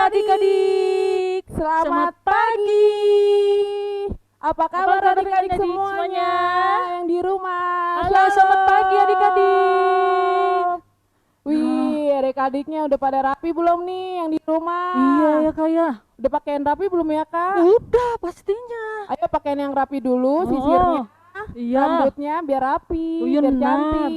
adik-adik. Selamat pagi. Apa kabar adik-adik semuanya yang di rumah? Halo, selamat pagi adik-adik. Wih, adik-adiknya udah pada rapi belum nih yang di rumah? Iya ya Kak ya. Udah pakaian rapi belum ya Kak? Udah pastinya. Ayo pakaian yang rapi dulu, sisirnya, Iya. rambutnya biar rapi, Iya, biar benar. cantik.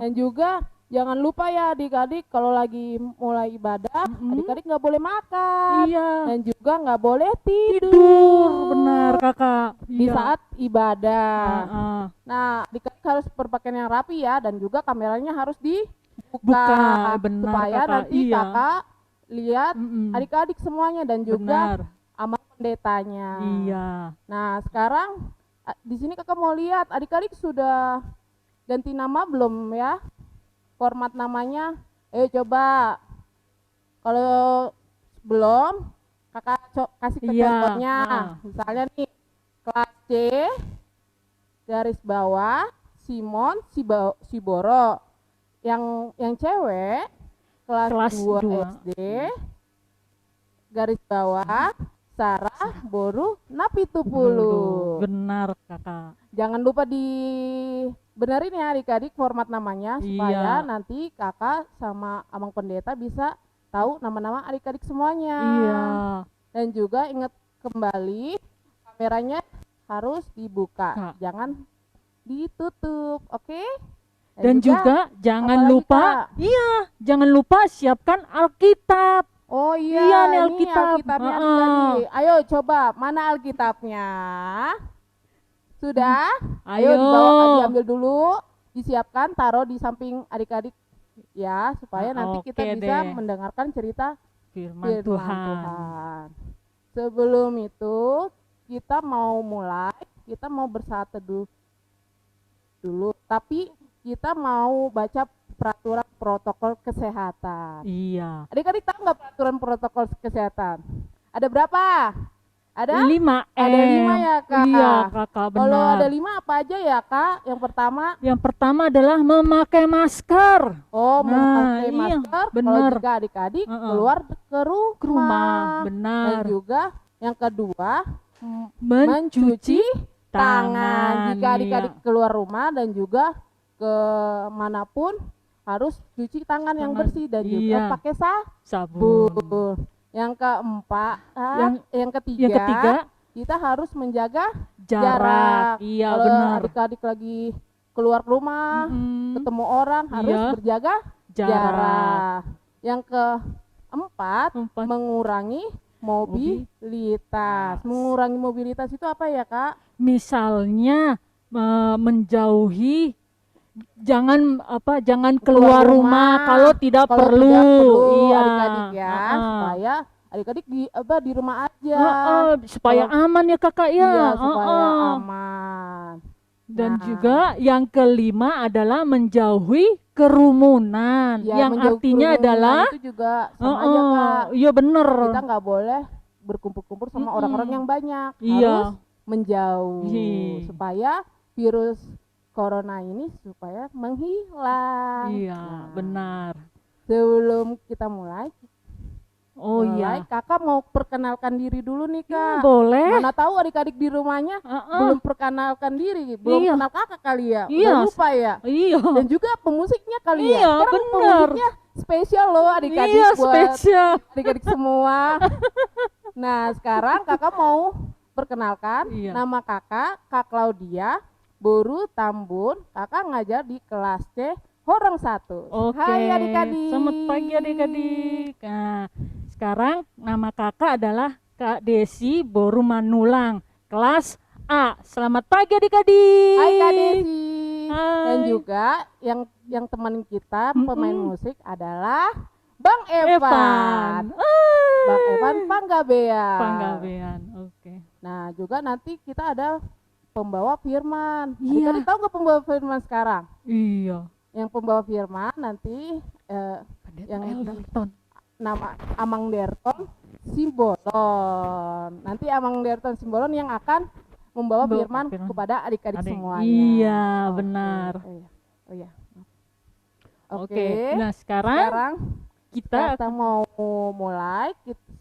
Dan juga jangan lupa ya adik-adik kalau lagi mulai ibadah, adik-adik nggak boleh makan. Iya. Dan juga nggak boleh tidur. Tidur, benar Kakak. Di Iya. saat ibadah. Heeh. Nah, adik-adik harus berpakaian yang rapi ya, dan juga kameranya harus dibuka Buka, benar, supaya Kakak. nanti Iya. kakak lihat adik-adik semuanya dan juga Benar. amal pendetanya. Iya. Nah, sekarang di sini kakak mau lihat adik-adik sudah ganti nama belum ya? Format namanya. Ayo coba. Kalau belum, kakak kasih ke Iya. contohnya. Misalnya nih, kelas C garis bawah Simon Siboro. Yang cewek kelas 2 2. SD garis bawah Sarah Boru Napitupulu. Benar Kakak. Jangan lupa dibenerin ya adik-adik format namanya supaya nanti kakak sama abang pendeta bisa tahu nama-nama adik-adik semuanya. Iya. Dan juga ingat kembali kameranya harus dibuka, jangan ditutup, oke? Dan juga jangan lupa, jangan lupa siapkan Alkitab. Oh iya, Iya nih ini Alkitab. Alkitabnya adik-adik. Ayo coba, mana Alkitabnya? Sudah? Ayo diambil dulu, disiapkan, taruh di samping adik-adik ya, supaya nanti kita bisa mendengarkan cerita firman Tuhan. Sebelum itu, kita mau mulai, kita mau bersaat teduh dulu, tapi kita mau baca peraturan protokol kesehatan. Iya. Adik-adik tahu nggak peraturan protokol kesehatan? Ada berapa? Ada 5 Ada 5 ya Kak. Iya Kakak, benar. Kalau ada 5 apa aja ya Kak? Yang pertama adalah memakai masker. Memakai iya, masker. Benar. Kalau jika adik-adik keluar ke rumah. Benar. Dan juga yang kedua mencuci tangan. Jika adik-adik keluar rumah dan juga ke manapun harus cuci tangan yang bersih dan juga pakai sabun. Yang keempat, yang ketiga, kita harus menjaga jarak. Iya, kalau benar. adik-adik lagi keluar rumah, ketemu orang harus berjaga jarak. Yang keempat, mengurangi mobilitas. Mengurangi mobilitas itu apa ya Kak? Misalnya menjauhi, jangan keluar rumah kalau tidak perlu. Iya, adik-adik ya, supaya adik-adik di rumah aja. Supaya aman ya Kakak ya. Iya, supaya aman. Dan juga yang kelima adalah menjauhi kerumunan. Ya, yang artinya adalah itu juga sama aja Kak. Iya bener. Kita nggak boleh berkumpul-kumpul sama orang-orang yang banyak. Iya. Harus menjauh supaya virus corona ini supaya menghilang. Iya, benar. Sebelum kita mulai, Kakak mau perkenalkan diri dulu nih Kak. Boleh. Mana tahu adik-adik di rumahnya belum perkenalkan diri, belum kenal kakak kali ya. Iya. Udah lupa ya. Iya. Dan juga pemusiknya kali ya. Iya, Sekarang pemusiknya spesial loh adik-adik, iya, buat spesial. adik-adik semua. Nah, sekarang kakak mau perkenalkan nama kakak, Kak Claudia Boru Tambun. Kakak ngajar di kelas C Horong 1. Hai adik-adik. Selamat pagi adik-adik. Nah, sekarang nama kakak adalah Kak Desi Boru Manulang, kelas A. Selamat pagi adik-adik. Hai Kak Desi. Hai. Dan juga yang teman kita pemain musik adalah Bang Evan. Bang Evan Panggabean. Oke. Nah, juga nanti kita ada pembawa firman. Adik-adik tahu nggak pembawa firman sekarang? Iya. Yang pembawa firman nanti yang nama Amang Derton Simbolon. Nanti Amang Derton Simbolon yang akan membawa firman kepada adik-adik semuanya. Iya, benar. Oh iya. Oke. Nah, sekarang Kita mau mulai.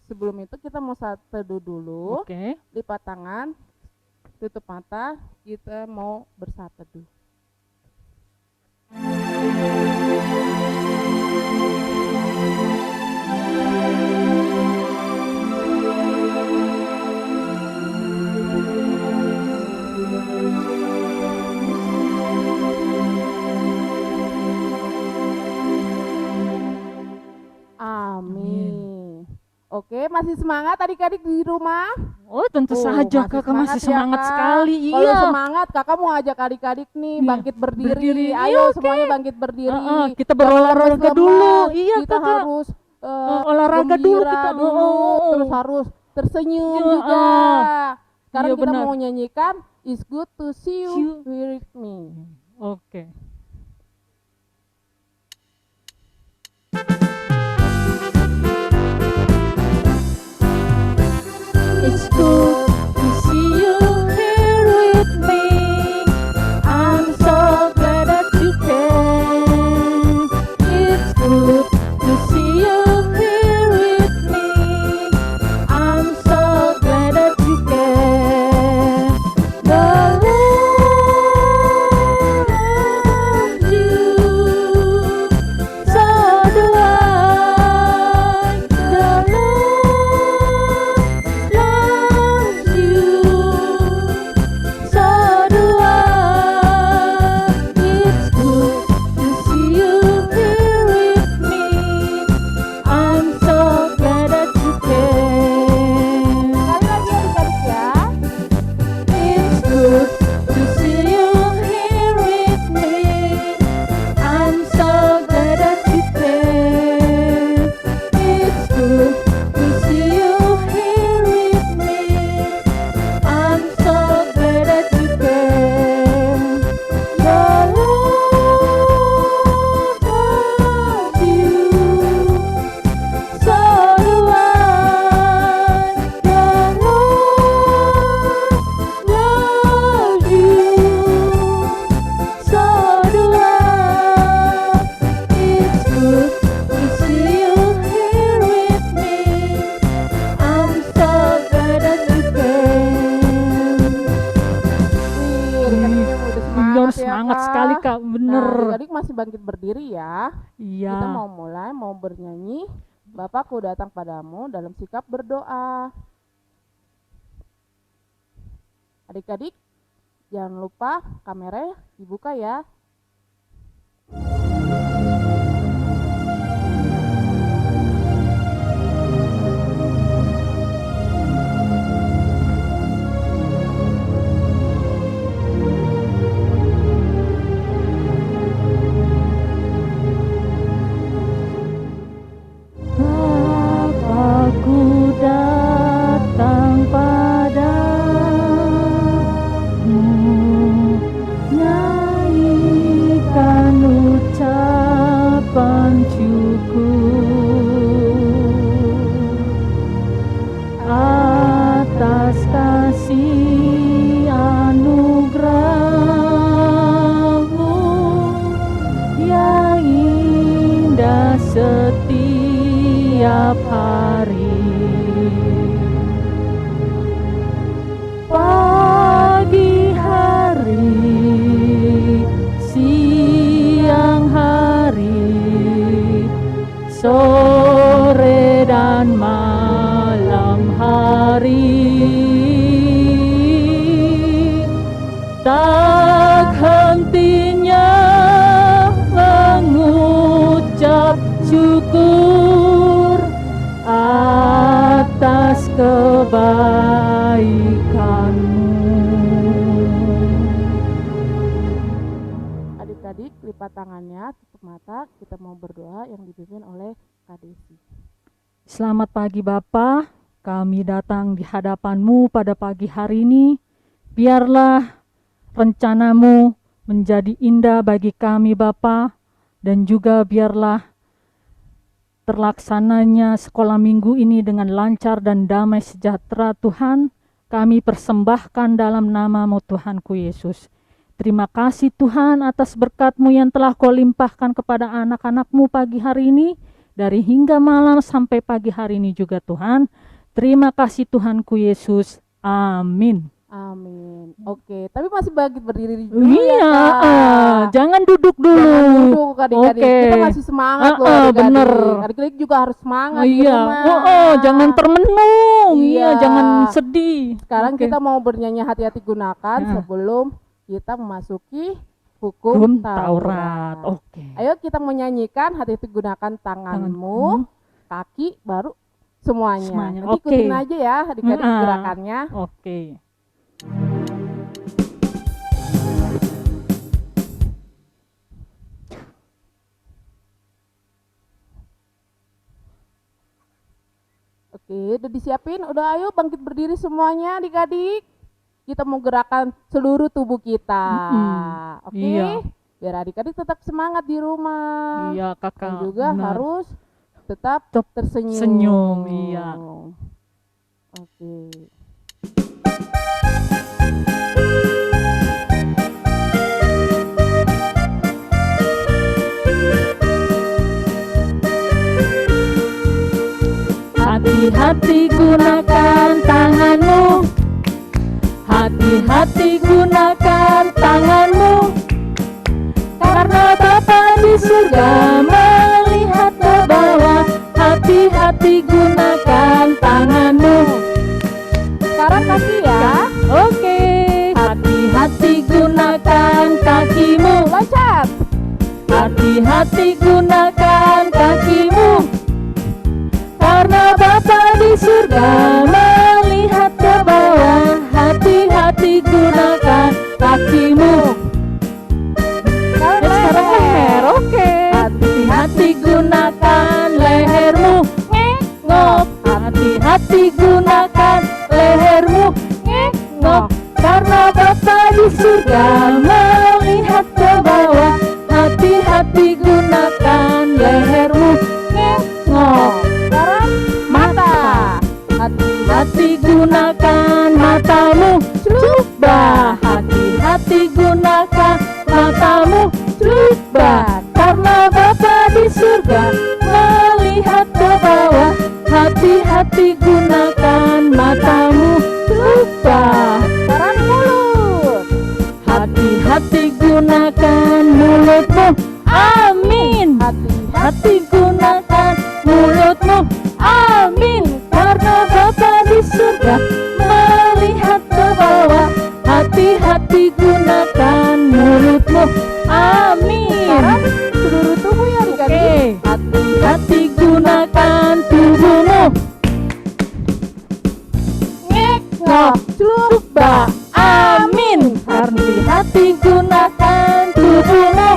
Sebelum itu kita mau saat teduh dulu. Lipat tangan, tutup mata, kita mau bersaat teduh. Amin. Oke, masih semangat adik-adik di rumah? Oh, tentu saja Kakak masih semangat ya, sekali. Kalau semangat, Kakak mau ajak adik-adik nih bangkit berdiri. Ayo semuanya bangkit berdiri. Kita berolahraga dulu. Iya, kita harus olahraga dulu kita. Terus harus tersenyum juga. Sekarang kita mau nyanyikan It's Good to See You With Me. Oke. It's good to see you here with me. I'm so glad that you came. It's good to see you here with me. I'm so glad that you came. The Lord loves you, so do I. The Lord loves you, so do I. It's good to see you here with me. I'm so glad that you came. Sekali lagi adik-adik ya. It's good to see you here with me. I'm so glad that you came. It's good to see you here with me. I'm so glad that you came. The Lord loves you, so do I. The Lord loves you, so do I. It's good to see you here with me. I'm so glad that you came. Adik-adiknya udah Semangat ya, sekali Kak, bener. Nah, adik-adik masih bangkit berdiri ya. Iya. Kita mau mulai, mau bernyanyi Bapakku datang padamu dalam sikap berdoa. Adik-adik, jangan lupa kamera dibuka ya. Bapakku datang padamu, nyanyikan ucapan syukur atas kasih anugerah-Mu yang indah setiap hari. Pagi hari, siang hari, sore dan malam hari, tak hentinya mengucap syukur atas kebaikan-Mu. Adik-adik lipat tangannya, tutup mata, kita mau berdoa yang dipimpin oleh Kak Desi. Selamat pagi Bapa, kami datang di hadapan-Mu pada pagi hari ini. Biarlah rencana-Mu menjadi indah bagi kami Bapa, dan juga biarlah terlaksananya sekolah minggu ini dengan lancar dan damai sejahtera Tuhan, kami persembahkan dalam nama-Mu Tuhanku Yesus. Terima kasih Tuhan atas berkat-Mu yang telah Kau limpahkan kepada anak-anak-Mu pagi hari ini. dari hingga malam sampai pagi hari ini juga Tuhan. Terima kasih Tuhanku Yesus. Amin. Amin. Oke, tapi masih berdiri dulu Iya, ya, Kak. jangan duduk dulu. Jangan duduk, adik-adik. Oke. Kita masih semangat loh, adik-adik. Bener. Adik-adik juga harus semangat di Iya. rumah. Jangan termenung. Iya. Iya, jangan sedih. Sekarang Oke. kita mau bernyanyi hati-hati gunakan sebelum kita memasuki hukum Hukum Taurat. Taurat. Oke. Ayo kita menyanyikan hati-hati gunakan tanganmu, kaki, baru semuanya. Nanti Oke. ikutin aja ya adik-adik gerakannya. Oke. Oke, udah disiapin? Udah, ayo bangkit berdiri semuanya adik-adik. Kita mau gerakan seluruh tubuh kita. Oke? Iya. Biar adik-adik tetap semangat di rumah. Iya, Dan Kakak. juga benar. harus tetap tersenyum. Senyum, iya. Oke. Hati-hati gunakan tanganmu. Hati-hati gunakan tanganmu. Karena Bapa di surga melihat ke bawah. Hati-hati gunakan tanganmu. Sekarang kaki ya. Oke. Hati-hati gunakan kakimu. Loncat. Hati-hati gunakan kakimu. Karena Bapa di surga melihat ke bawah. Hati-hati gunakan kakimu. Sekarang leher, oke. Hati-hati gunakan lehermu. Ngok. Hati-hati gunakan lehermu. Ngok. Karena Bapa di surga melihat ke bawah. Hati-hati gunakan lehermu. Ngok. Sekarang mata. Hati-hati gunakan matamu. Coba. Hati-hati gunakan matamu. Coba. Karena Bapa di surga melihat ke bawah. Hati-hati gunakan matamu. Coba. Sekarang mulut. Hati-hati gunakan mulutmu. Amin. Hati gunakan mulutmu. Amin. Karena Bapa di surga melihat ke bawah. Hati-hati gunakan mulutmu. Amin. Seluruh tubuh ya adik-adik. Oke. Hati-hati gunakan tubuhmu. Ngok. Coba. Amin. Hati-hati gunakan tubuhmu.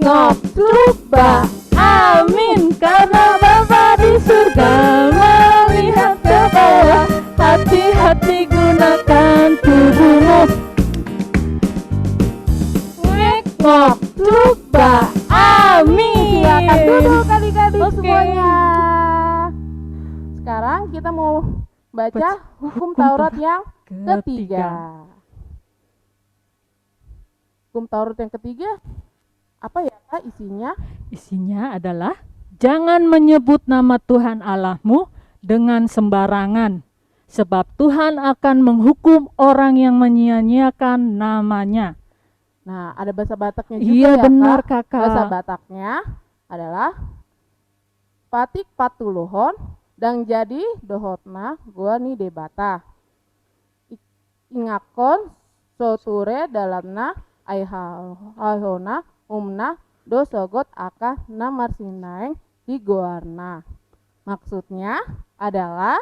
Ngok. Coba. Amin. Karena Bapa di surga melihat ke bawah. Hati-hati gunakan tubuhmu. Ngok. Coba. Amin. Silakan duduk adik-adik Oke. semuanya. Sekarang kita mau baca hukum Taurat yang ketiga. Hukum Taurat yang ketiga apa ya Kak isinya? Isinya adalah jangan menyebut nama Tuhan Allahmu dengan sembarangan, sebab Tuhan akan menghukum orang yang menyia-nyiakan namanya. Nah, ada bahasa Bataknya juga Iya ya benar Kak. Kakak. Bahasa Bataknya adalah patik patuluhon dan jadi dohotna gua nih debata. Ingakon soture dalamna aihona umna dosogot aka namarsinnaeng di goarna. Maksudnya adalah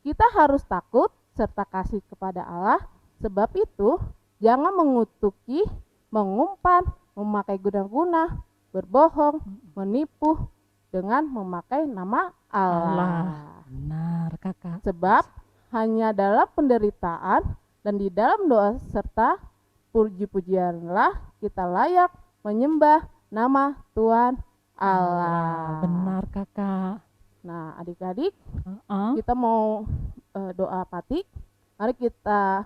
kita harus takut serta kasih kepada Allah, sebab itu jangan mengutuki, mengumpan, memakai guna-guna, berbohong, menipu dengan memakai nama Allah. Benar Kakak. Sebab hanya dalam penderitaan dan di dalam doa serta puji-pujianlah kita layak menyembah nama Tuhan Allah. Benar Kakak. Nah, adik-adik, kita mau doa patik. Mari kita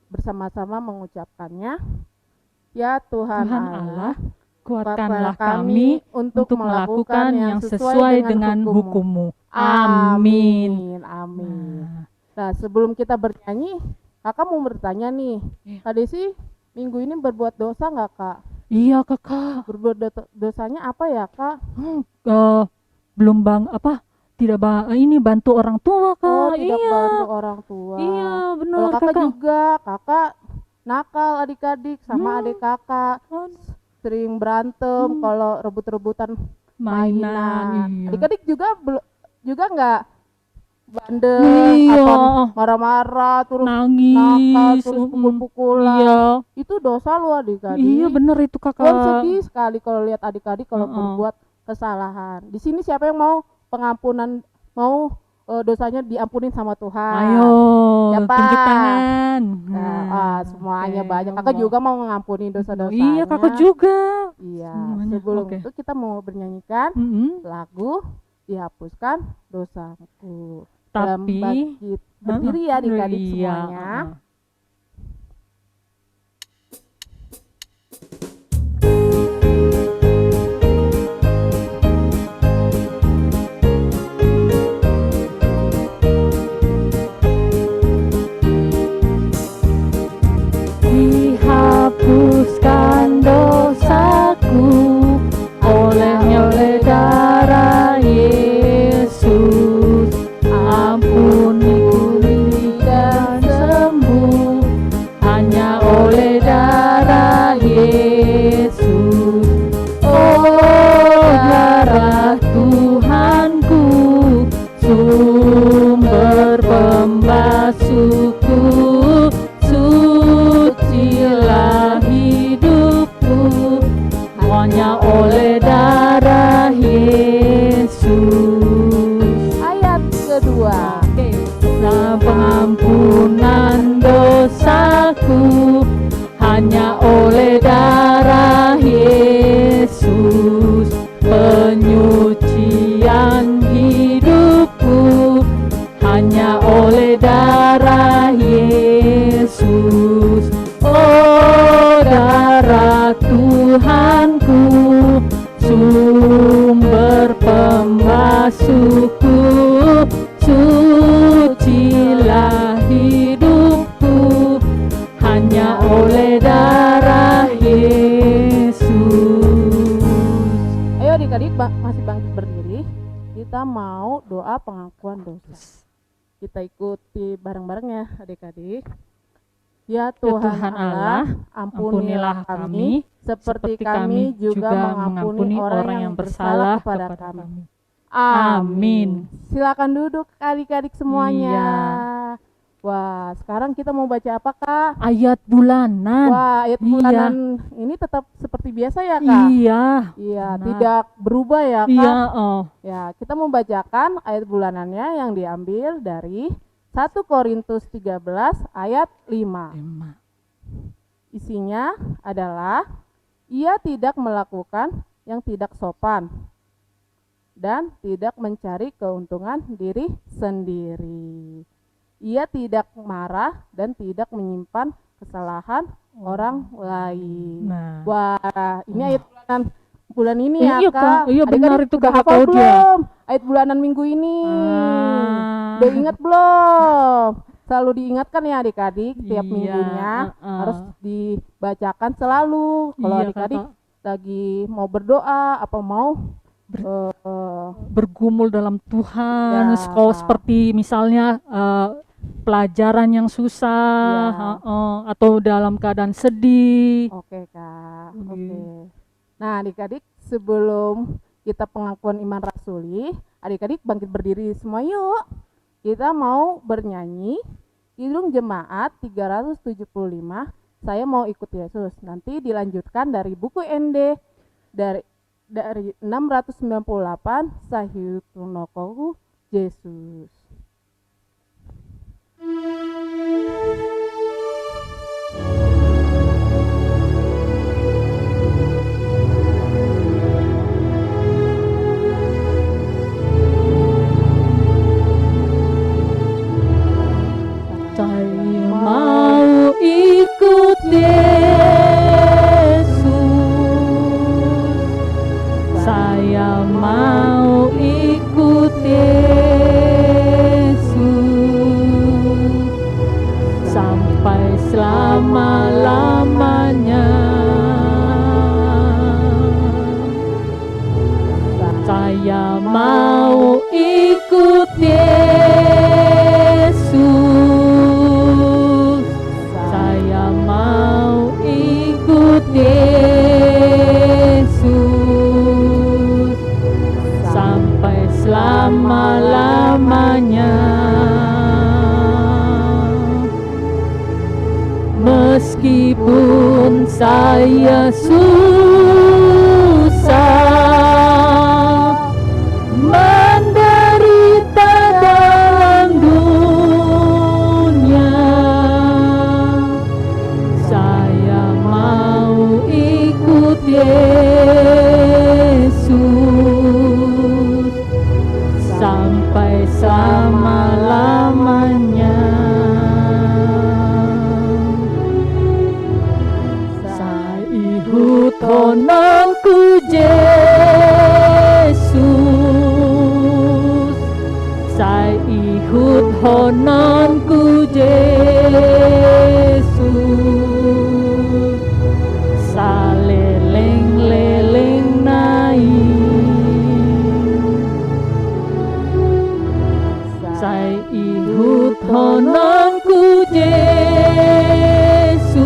bersama-sama mengucapkannya. Ya Tuhan Allah, Kuatkanlah kami untuk melakukan yang sesuai dengan hukum-Mu. Amin. Amin. Nah, sebelum kita bernyanyi, kakak mau bertanya nih, Kak Desi minggu ini berbuat dosa nggak Kak? Iya kakak. Berbuat dosanya apa ya Kak? Belum tidak ini bantu orang tua Kak. Oh, tidak bantu orang tua. Iya benar Kalau kakak kakak. juga, kakak nakal adik-adik sama adik kakak. Sering berantem kalau rebut-rebutan mainan. Iya. Adik-adik juga nggak bandel, apa marah-marah, terus nangis, nakal, terus pukul-pukulan. Iya. Itu dosa lu adik-adik. Iya benar itu kakak. Gua sedih sekali kalau lihat adik-adik kalau berbuat kesalahan. Di sini siapa yang mau pengampunan, mau dosanya diampunin sama Tuhan? Ayo, siapa? tunjuk tangan. Semuanya banyak. Kakak juga mau mengampuni dosa-dosanya. Iya, kakak juga. Iya. Semuanya. Sebelum itu kita mau bernyanyikan lagu Dihapuskan Dosaku. Tapi bangkit berdiri ya adik-adik semuanya. Dihapuskan dosaku oleh darah Yesus, ampuni dan sembuh hanya oleh darah Yesus. Oh darah Tuhanku, sumber pembasuhku, sucilah hidupku hanya oleh darah Yesus. Ayat kedua. Pengampunan dosaku hanya oleh darah Yesus, penyucian hidupku hanya oleh darah Yesus. Oh darah Tuhanku, sumber pembasuhku, sucilah hidupku hanya oleh darah Yesus. Ayo adik-adik masih bangkit berdiri. Kita mau doa pengakuan dosa. Kita ikuti bareng-bareng ya adik-adik. Ya Tuhan Allah, ampunilah kami seperti kami juga mengampuni orang yang bersalah kepada kami. Amin. Silakan duduk adik-adik semuanya. Iya. Wah, sekarang kita mau baca apa Kak? Ayat bulanan. Wah, ayat bulanan ini tetap seperti biasa ya Kak? Iya. Iya, tidak berubah ya Kak? Iya, Ya, kita membacakan ayat bulanannya yang diambil dari 1 Korintus 13 ayat 5. Isinya adalah, ia tidak melakukan yang tidak sopan dan tidak mencari keuntungan diri sendiri. Ia tidak marah dan tidak menyimpan kesalahan orang lain. Nah. Wah, ini ayat bulan ini ya Iya, Kak. iya benar itu udah Kakak hafal tahu dia. belum ayat bulanan minggu ini? Udah ingat belum? Selalu diingatkan ya adik-adik, tiap Iya, minggunya harus dibacakan selalu. Kalau Iya, adik-adik Kakak. lagi mau berdoa apa mau bergumul dalam Tuhan, Ya. seperti misalnya pelajaran yang susah, atau dalam keadaan sedih. Oke Kak, oke. Nah adik-adik, sebelum kita pengakuan iman rasuli, adik-adik bangkit berdiri semua yuk. Kita mau bernyanyi Kidung Jemaat 375, saya mau ikut Yesus. Nanti dilanjutkan dari buku ND dari 698, Sahiutun Nokohu Yesus. Saya mau ikut Yesus, Saya mau ikut Yesus sampai selama-lamanya. Saya mau ikut Yesus. Saya mau ikut Yesus sampai selama-lamanya. Meskipun saya susah menderita dalam dunia, saya mau ikut Yesus sampai selama-lamanya. Saya ikut hononku Yesus, saya ikut hononku Yesus, saleleng-leleng naik. Saya ikut hononku Yesus,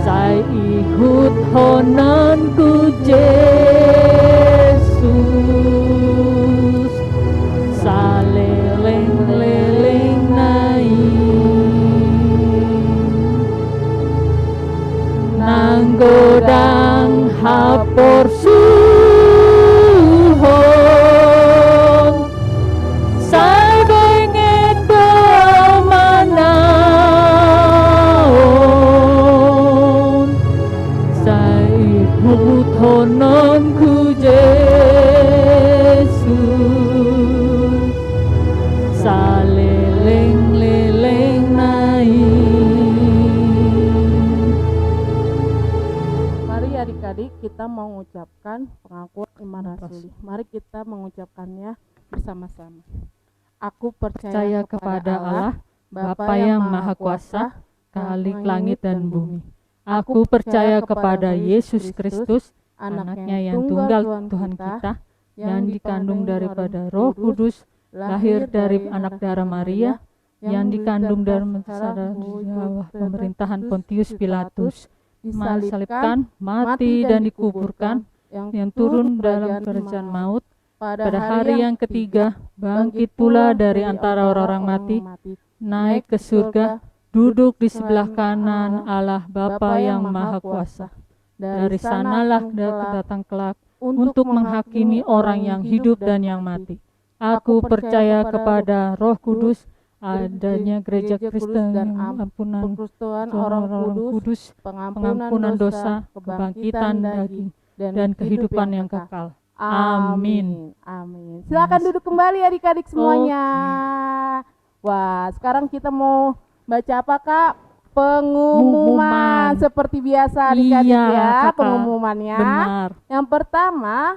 saya ikut hononku Yesus, saleleng-leleng naik. Nanggodang hapor suhon, saya bengen doa manaon. Saya ikut hononku Yesus, saleleng-leleng naik. Mari adik-adik kita mengucapkan pengakuan iman rasuli. Mari kita mengucapkannya bersama-sama. Aku percaya kepada Allah, Bapa yang Maha Kuasa, Khalik langit dan bumi. Aku percaya kepada Yesus Kristus, anaknya yang tunggal Tuhan kita, yang dikandung daripada Roh Kudus, lahir dari anak darah Maria, yang dikandung dari bawah pemerintahan Pontius Pilatus, disalibkan, mati dan dikuburkan, yang turun dalam kerajaan maut, pada hari yang ketiga bangkit pula dari antara orang mati, naik ke surga, duduk di sebelah kanan Allah Bapa yang Maha Kuasa. Dari sanalah datang kelak untuk menghakimi orang yang hidup dan yang mati. Aku percaya kepada Roh Kudus, adanya gereja Kristen, ampunan orang kudus, pengampunan dosa, kebangkitan daging, dan kehidupan yang kekal. Amin. Amin. Silakan duduk kembali adik-adik semuanya. Wah, sekarang kita mau baca apa, Kak? Pengumuman. Seperti biasa adik-adik, ya, Kakak. Pengumumannya. Benar. Yang pertama,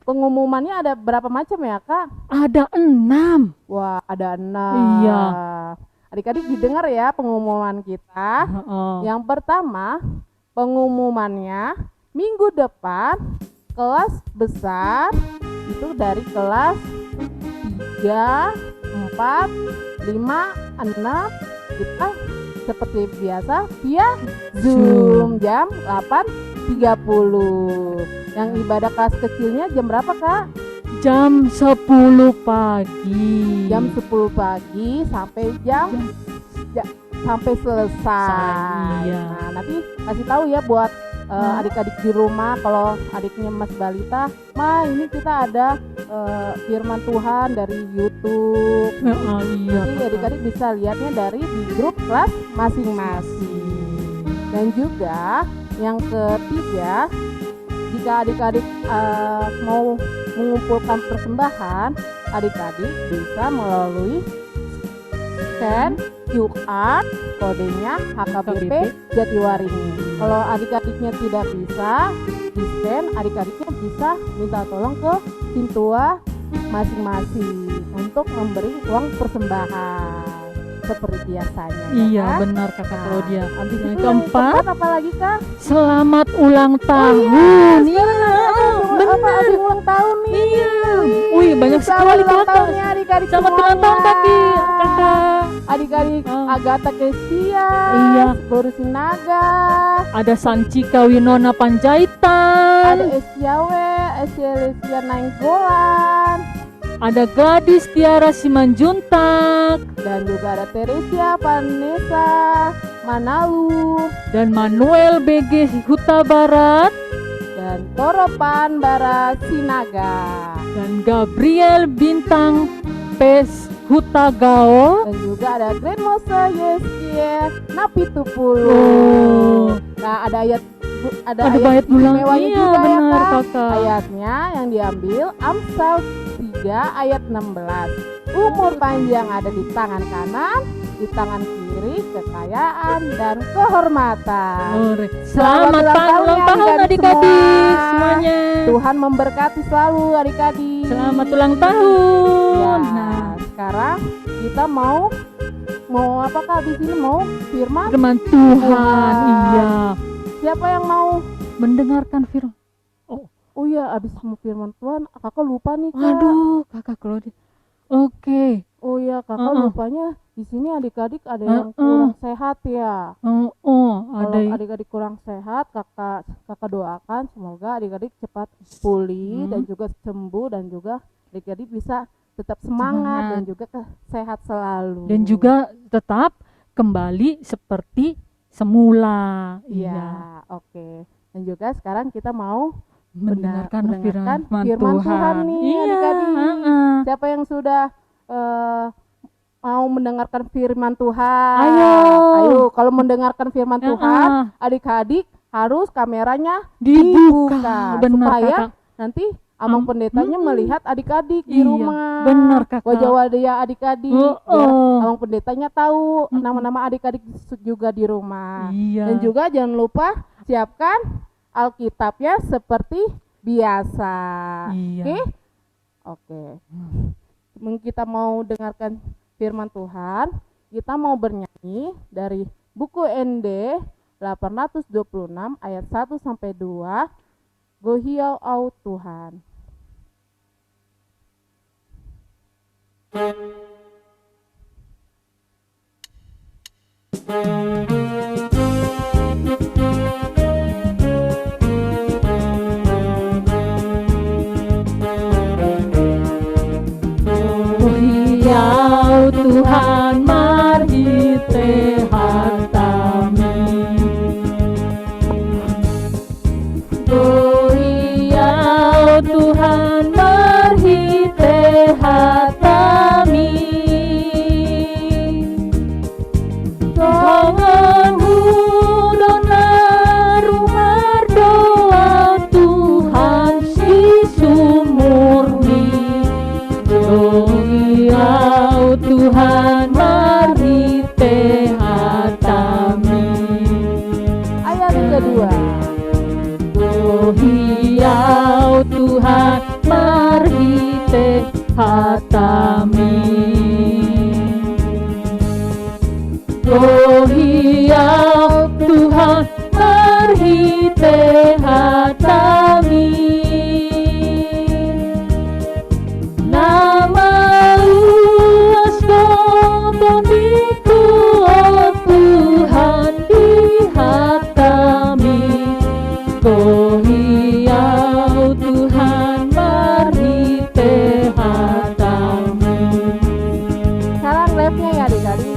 pengumumannya ada berapa macam ya, Kak? Ada 6. Wah, ada 6. Iya. Adik-adik didengar ya pengumuman kita. Yang pertama, pengumumannya minggu depan kelas besar itu dari kelas 3, 4, 5, 6 kita seperti biasa via Zoom jam 8.30. Yang ibadah kelas kecilnya jam berapa, Kak? Jam 10 pagi. Jam 10 pagi sampai sampai selesai. Iya. Nah, nanti kasih tahu ya buat adik-adik di rumah, kalau adiknya Mas Balita, ini kita ada firman Tuhan dari YouTube. Iya. Jadi adik-adik bisa lihatnya dari di grup kelas masing-masing. Dan juga yang ketiga, jika adik-adik mau mengumpulkan persembahan, adik-adik bisa melalui scan QR kodenya HKBP Jatiwaringin. Kalau adik-adiknya tidak bisa di scan, adik-adiknya bisa minta tolong ke Sintua masing-masing untuk memberi uang persembahan seperti biasanya. Iya, kan? benar Kakak Claudia. Habis Yang itu keempat, apa lagi Kak? selamat ulang tahun. Iya, Apa ada yang ulang tahun nih? Iya. Wih, banyak sekali Selamat ulang Kakak. tahunnya adik-adik Selamat ulang tahun semuanya. Kaki, Kakak. Adik-adik Oh. Agatha Kesia, Iya. Boru Sinaga, Ada Sancika Winona Panjaitan. ada Esyawe, Esya Nainggolan, Ada Gadis Tiara Simanjuntak dan juga ada Teresia Vanessa Manalu, dan Manuel BG Huta Barat dan Toropan Bara Sinaga, dan Gabriel Bintang Pes Huta Gao. dan juga ada Grand Mose Yeskie Napitupulu. Oh, Nah, ada ayat ada bayat bulan. istimewanya Iya, juga ya, benar Kak. Kakak. Ayatnya yang diambil Amsal 3 ayat 16. Umur panjang ada di tangan kanan, di tangan kiri kekayaan dan kehormatan. Selamat ulang tahun adik-adik semuanya. Tuhan memberkati selalu adik-adik. Selamat ulang tahun. Ya, Nah, sekarang kita mau apa Kak? Di sini mau firman. firman Tuhan. Iya, Siapa yang mau? mendengarkan firman. Oh iya, abis mau firman Tuhan, kakak lupa nih Kak. Waduh, Kakak Claudia. Oke. Oh iya, kakak lupanya di sini adik-adik ada yang kurang sehat ya. Ada Kalau adik-adik kurang sehat, kakak doakan semoga adik-adik cepat pulih dan juga sembuh, dan juga adik-adik bisa tetap semangat dan juga sehat selalu. dan juga tetap kembali seperti semula. Iya, oke. Dan juga sekarang kita mau Mendengarkan mendengarkan firman Tuhan. nih Iya, adik-adik. heeh. Siapa yang sudah mau mendengarkan firman Tuhan? Ayo. Kalau mendengarkan firman Tuhan, adik-adik harus kameranya Dibuka. Benar supaya Kakak. nanti Abang Pendetanya melihat adik-adik di Iya, rumah. benar, Kakak. Wajah-wajah adik-adik. Biar Abang Pendetanya tahu nama-nama adik-adik juga di rumah. Iya. Dan juga jangan lupa siapkan Alkitabnya seperti biasa. Iya. Oke. Kita mau dengarkan firman Tuhan, kita mau bernyanyi dari buku ND 826 ayat 1 sampai 2. Gohiau au Tuhan. Gohiau Tuhan marhite hartami. Gohiau Tuhan marhite hartami. Songonmu dona rumah doa Tuhan si sumurni. Gohiau Tuhan marhite hatami. Ayat yang kedua. Gohiau Tuhan marhite hatami. Gohiau Tuhan marhite hatami. Nama luas kotong itu, oh Tuhan di hatami. Gohiau Tuhan marhite hatami. Sekarang refnya ya adik-adik.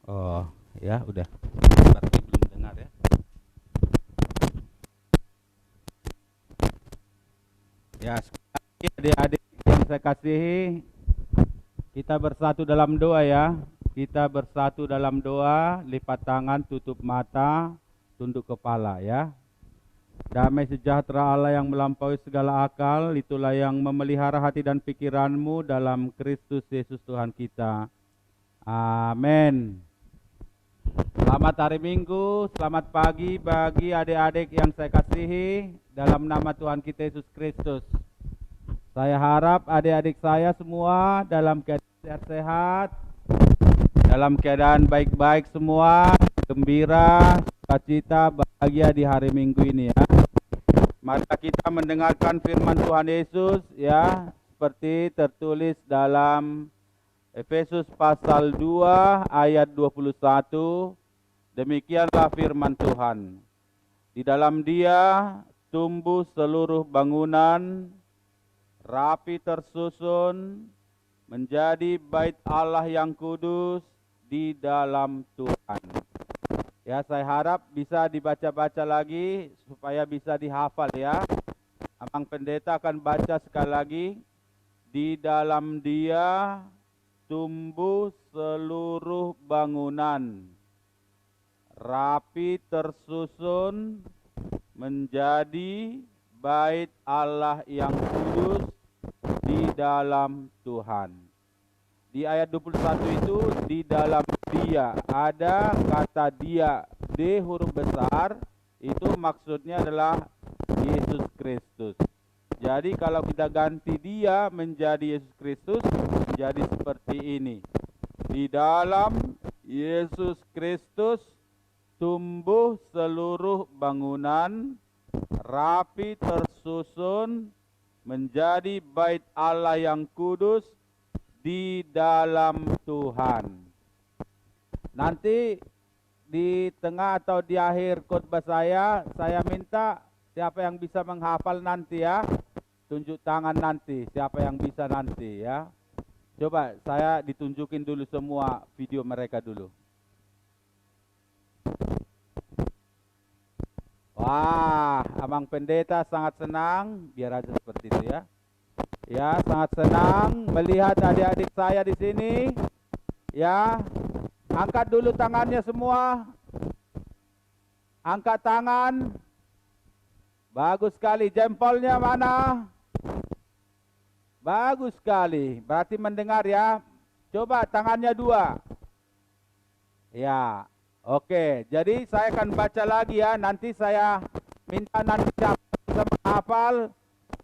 Oh, ya udah. Berarti belum dengar ya. Ya, sekali lagi adik-adik yang saya kasihi, kita bersatu dalam doa ya. Kita bersatu dalam doa, lipat tangan, tutup mata, tunduk kepala ya. Damai sejahtera Allah yang melampaui segala akal, itulah yang memelihara hati dan pikiranmu dalam Kristus Yesus Tuhan kita. Amin. Selamat hari Minggu, selamat pagi bagi adik-adik yang saya kasihi dalam nama Tuhan kita Yesus Kristus. Saya harap adik-adik saya semua dalam keadaan sehat-sehat, dalam keadaan baik-baik semua, gembira, sukacita, bahagia di hari Minggu ini ya. Mari kita mendengarkan firman Tuhan Yesus ya, seperti tertulis dalam Efesus pasal 2 ayat 21. Demikianlah firman Tuhan. Di dalam Dia tumbuh seluruh bangunan, rapi tersusun, menjadi bait Allah yang kudus di dalam Tuhan. Ya, saya harap bisa dibaca-baca lagi supaya bisa dihafal ya. Abang Pendeta akan baca sekali lagi. Di dalam Dia tumbuh seluruh bangunan, rapi tersusun, menjadi bait Allah yang kudus di dalam Tuhan. Di ayat 21 itu, di dalam Dia, ada kata Dia, D huruf besar, itu maksudnya adalah Yesus Kristus. Jadi kalau kita ganti Dia menjadi Yesus Kristus, menjadi seperti ini. Di dalam Yesus Kristus tumbuh seluruh bangunan, rapi tersusun, menjadi bait Allah yang kudus di dalam Tuhan. Nanti di tengah atau di akhir khotbah saya minta siapa yang bisa menghafal nanti ya, tunjuk tangan nanti, siapa yang bisa nanti ya. Coba saya ditunjukin dulu semua video mereka dulu. Wah, Abang Pendeta sangat senang, biar aja seperti itu ya. Ya, sangat senang melihat adik-adik saya di sini. Ya, angkat dulu tangannya semua. Angkat tangan. Bagus sekali. Jempolnya mana? Bagus sekali. Berarti mendengar ya. Coba tangannya 2. Ya, oke. Jadi saya akan baca lagi ya. Nanti saya minta nanti siapa bisa menghafal.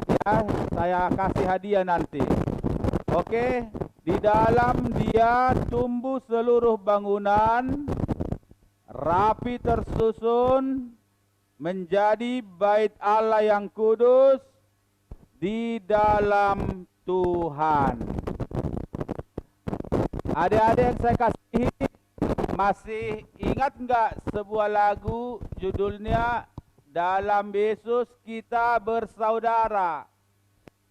Ya, saya kasih hadiah nanti. Oke, di dalam Dia tumbuh seluruh bangunan, rapi tersusun, menjadi bait Allah yang kudus di dalam Tuhan. Adik-adik yang saya kasihi, masih ingat enggak sebuah lagu judulnya Dalam Yesus Kita Bersaudara?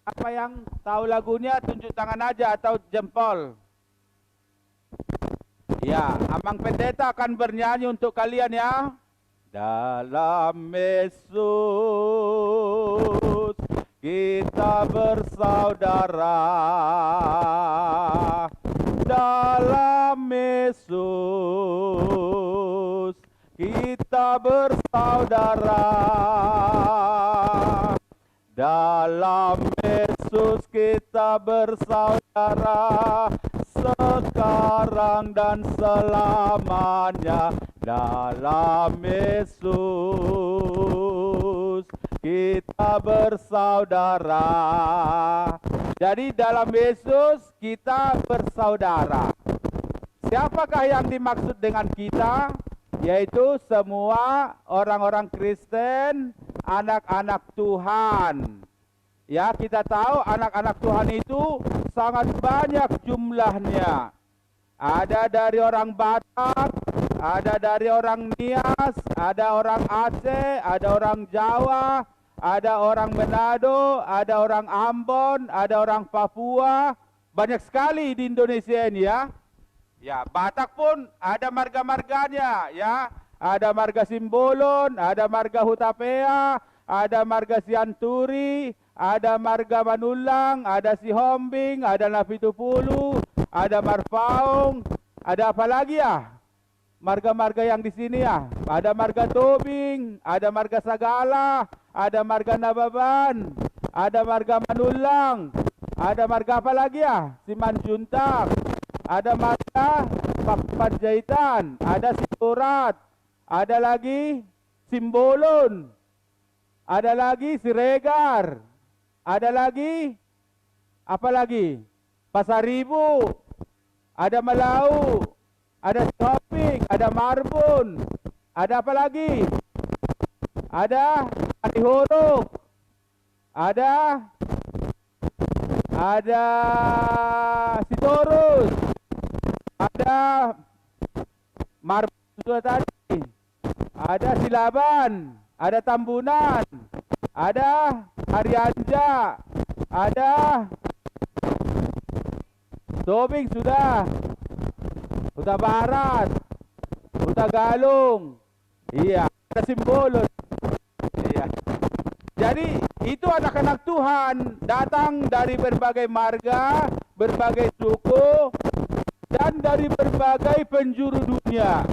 Apa yang tahu lagunya tunjuk tangan aja atau jempol. Ya, Abang Pendeta akan bernyanyi untuk kalian ya. Dalam Yesus kita bersaudara. Dalam Yesus kita bersaudara. Dalam Yesus kita bersaudara, sekarang dan selamanya. Dalam Yesus kita bersaudara. Jadi dalam Yesus kita bersaudara. Siapakah yang dimaksud dengan kita? Yaitu semua orang-orang Kristen, anak-anak Tuhan. Ya, kita tahu anak-anak Tuhan itu sangat banyak jumlahnya. Ada dari orang Batak, ada dari orang Nias, ada orang Aceh, ada orang Jawa, ada orang Manado, ada orang Ambon, ada orang Papua. Banyak sekali di Indonesia ini ya. Ya, Batak pun ada marga-marganya, ya. Ada marga Simbolon, ada marga Hutapea, ada marga Sianturi, ada marga Manulang, ada Sihombing, ada Napitupulu, ada Marfaung, ada apa lagi ya? Marga-marga yang di sini ya. Ada marga Tobing, ada marga Sagala, ada marga Nababan, ada marga Manulang, ada marga apa lagi ya? Simanjuntak, ada marga Panjaitan, ada Siburat, ada lagi Simbolon, ada lagi Siregar, ada lagi apa lagi? Pasaribu, ada Malau, ada Topik, ada Marbun, ada apa lagi? Ada Kalihorok, ada Sitorus, ada Marbun sudah tadi, ada Silaban, ada Tambunan, ada Arianja, ada Tobing sudah, Huta Barat, Huta Galung, iya, ada Simbolon, iya. Jadi itu anak-anak Tuhan datang dari berbagai marga, berbagai suku, dan dari berbagai penjuru dunia.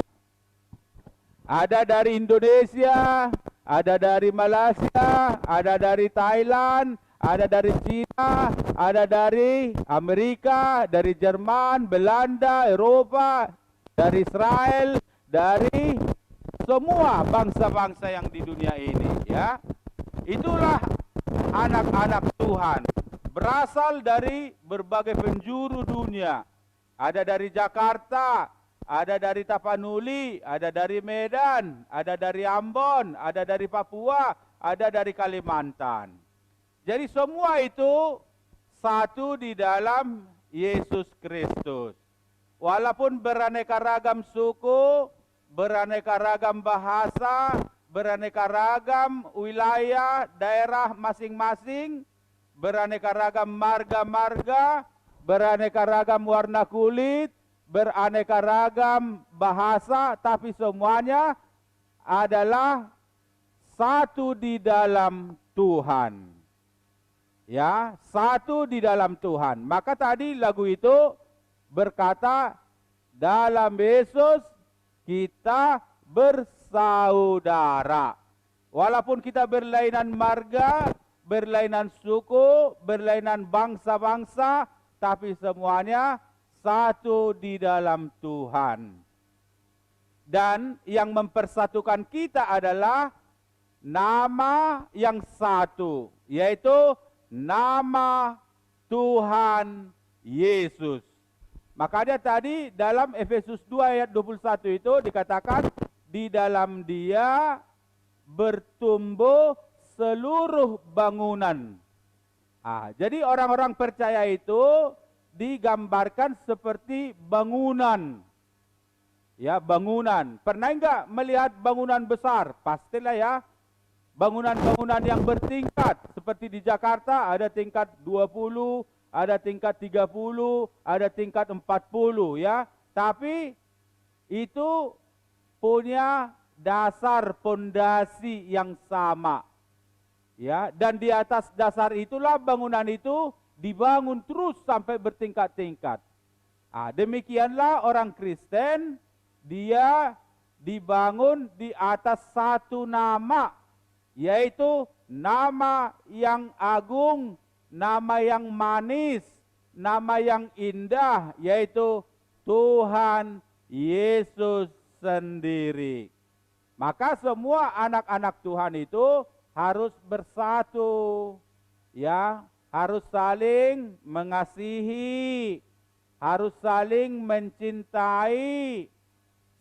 Ada dari Indonesia, ada dari Malaysia, ada dari Thailand, ada dari Cina, ada dari Amerika, dari Jerman, Belanda, Eropa, dari Israel, dari semua bangsa-bangsa yang di dunia ini, ya. Itulah anak-anak Tuhan, berasal dari berbagai penjuru dunia. Ada dari Jakarta, ada dari Tapanuli, ada dari Medan, ada dari Ambon, ada dari Papua, ada dari Kalimantan. Jadi semua itu satu di dalam Yesus Kristus. Walaupun beraneka ragam suku, beraneka ragam bahasa, beraneka ragam wilayah, daerah masing-masing, beraneka ragam marga-marga, beraneka ragam warna kulit, beraneka ragam bahasa, tapi semuanya adalah satu di dalam Tuhan. Ya, satu di dalam Tuhan. Maka tadi lagu itu berkata, dalam Yesus kita bersaudara. Walaupun kita berlainan marga, berlainan suku, berlainan bangsa-bangsa, tapi semuanya satu di dalam Tuhan. Dan yang mempersatukan kita adalah nama yang satu, yaitu nama Tuhan Yesus. Makanya tadi dalam Efesus 2 ayat 21 itu dikatakan, di dalam Dia bertumbuh seluruh bangunan. Jadi orang-orang percaya itu digambarkan seperti bangunan. Ya, bangunan. Pernah enggak melihat bangunan besar? Pastilah ya. Bangunan-bangunan yang bertingkat. Seperti di Jakarta ada tingkat 20, ada tingkat 30, ada tingkat 40 ya. Tapi itu punya dasar pondasi yang sama. Ya, dan di atas dasar itulah bangunan itu dibangun terus sampai bertingkat-tingkat. Demikianlah orang Kristen, dia dibangun di atas satu nama, yaitu nama yang agung, nama yang manis, nama yang indah, yaitu Tuhan Yesus sendiri. Maka semua anak-anak Tuhan itu harus bersatu, ya, harus saling mengasihi, harus saling mencintai,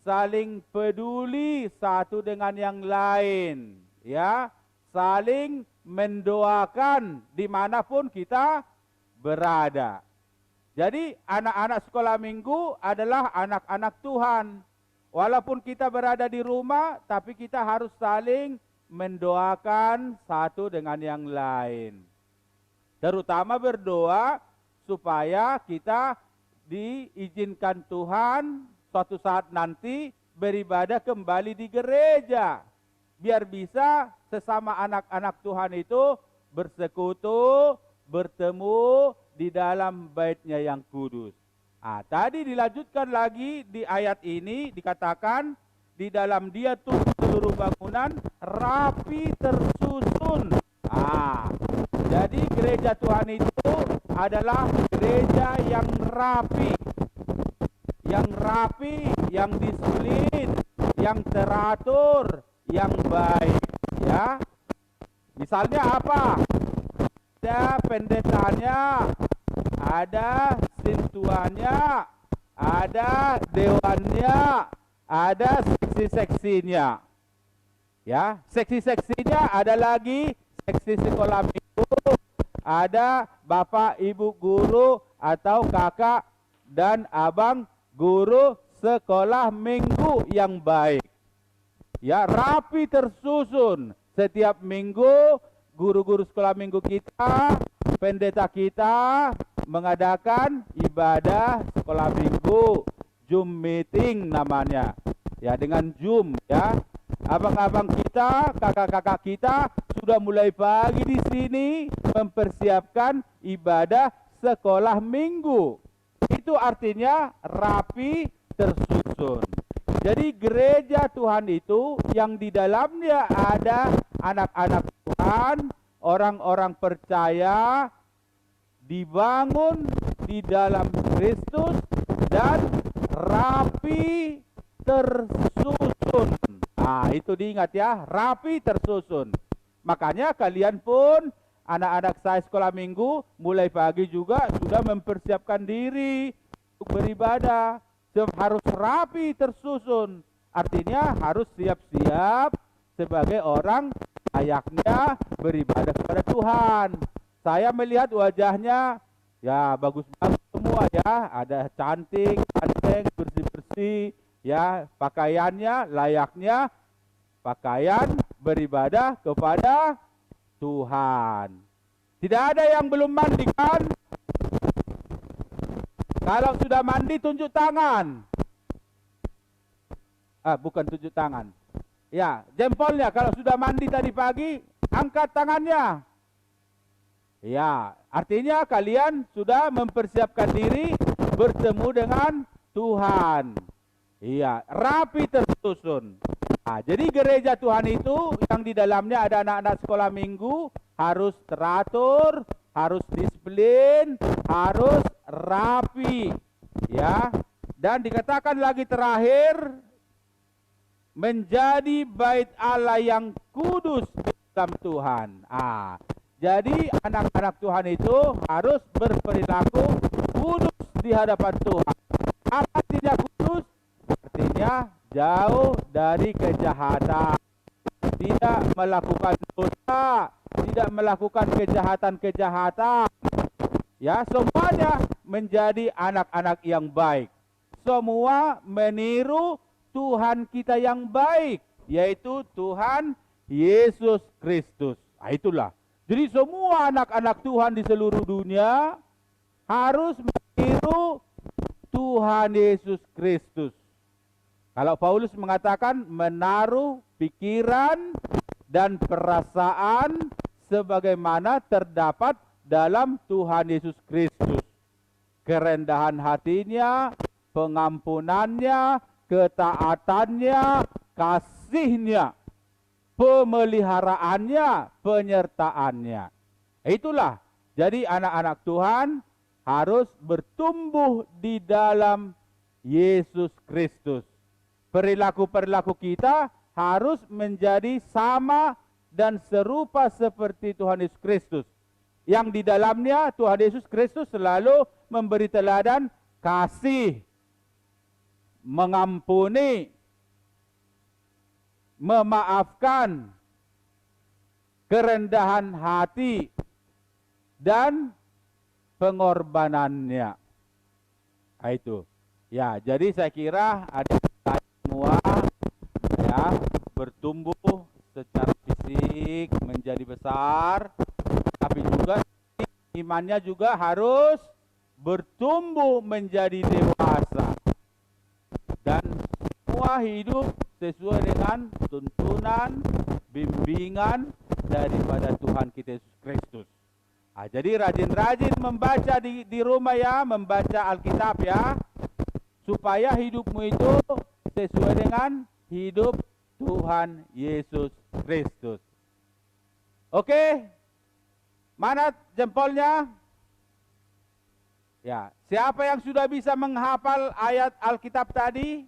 saling peduli satu dengan yang lain, ya, saling mendoakan dimanapun kita berada. Jadi anak-anak sekolah minggu adalah anak-anak Tuhan. Walaupun kita berada di rumah, tapi kita harus saling mendoakan satu dengan yang lain. Terutama berdoa supaya kita diizinkan Tuhan suatu saat nanti beribadah kembali di gereja. Biar bisa sesama anak-anak Tuhan itu bersekutu, bertemu di dalam bait-Nya yang kudus. Tadi dilanjutkan lagi di ayat ini dikatakan di dalam Dia tumbuh seluruh bangunan rapi tersusun. Jadi gereja Tuhan itu adalah gereja yang rapi, yang disiplin, yang teratur, yang baik, ya. Misalnya apa? Ada pendetanya, ada sintuannya, ada dewannya, ada seksi-seksinya. Ya, seksi-seksinya ada lagi seksi sekolah minggu, ada bapak ibu guru atau kakak dan abang guru sekolah minggu yang baik. Ya, rapi tersusun. Setiap minggu guru-guru sekolah minggu kita, pendeta kita mengadakan ibadah sekolah minggu, Zoom meeting namanya. Ya, dengan Zoom ya. Abang-abang kita, kakak-kakak kita sudah mulai pagi di sini mempersiapkan ibadah sekolah minggu. Itu artinya rapi tersusun. Jadi gereja Tuhan itu yang di dalamnya ada anak-anak Tuhan, orang-orang percaya, dibangun di dalam Kristus dan rapi tersusun. Itu diingat ya, rapi tersusun. Makanya kalian pun, anak-anak saya sekolah minggu, mulai pagi juga sudah mempersiapkan diri untuk beribadah. Harus rapi tersusun. Artinya harus siap-siap sebagai orang layaknya beribadah kepada Tuhan. Saya melihat wajahnya, ya bagus-bagus semua ya. Ada cantik, ganteng, bersih-bersih. Ya, pakaiannya layaknya pakaian beribadah kepada Tuhan. Tidak ada yang belum mandi kan? Kalau sudah mandi tunjuk tangan. Bukan tunjuk tangan. Ya, jempolnya kalau sudah mandi tadi pagi, angkat tangannya. Ya, artinya kalian sudah mempersiapkan diri bertemu dengan Tuhan. Iya, rapi tersusun. Jadi gereja Tuhan itu yang di dalamnya ada anak-anak sekolah minggu harus teratur, harus disiplin, harus rapi, ya. Dan dikatakan lagi terakhir, menjadi bait Allah yang kudus dalam Tuhan. Jadi anak-anak Tuhan itu harus berperilaku kudus di hadapan Tuhan. Apa artinya kudus? Artinya jauh dari kejahatan, tidak melakukan dosa, tidak melakukan kejahatan-kejahatan. Ya, semuanya menjadi anak-anak yang baik. Semua meniru Tuhan kita yang baik, yaitu Tuhan Yesus Kristus. Itulah. Jadi semua anak-anak Tuhan di seluruh dunia harus meniru Tuhan Yesus Kristus. Kalau Paulus mengatakan menaruh pikiran dan perasaan sebagaimana terdapat dalam Tuhan Yesus Kristus. Kerendahan hatinya, pengampunannya, ketaatannya, kasihnya, pemeliharaannya, penyertaannya. Itulah. Jadi anak-anak Tuhan harus bertumbuh di dalam Yesus Kristus. Perilaku-perilaku kita harus menjadi sama dan serupa seperti Tuhan Yesus Kristus. Yang di dalamnya Tuhan Yesus Kristus selalu memberi teladan kasih, mengampuni, memaafkan, kerendahan hati, dan pengorbanannya. Itu. Ya, jadi saya kira ada semua ya bertumbuh secara fisik menjadi besar, tapi juga imannya juga harus bertumbuh menjadi dewasa, dan semua hidup sesuai dengan tuntunan, bimbingan daripada Tuhan kita Yesus Kristus. Jadi rajin-rajin membaca di rumah ya, membaca Alkitab ya, supaya hidupmu itu sesuai dengan hidup Tuhan Yesus Kristus. Oke? Mana jempolnya? Ya, siapa yang sudah bisa menghafal ayat Alkitab tadi?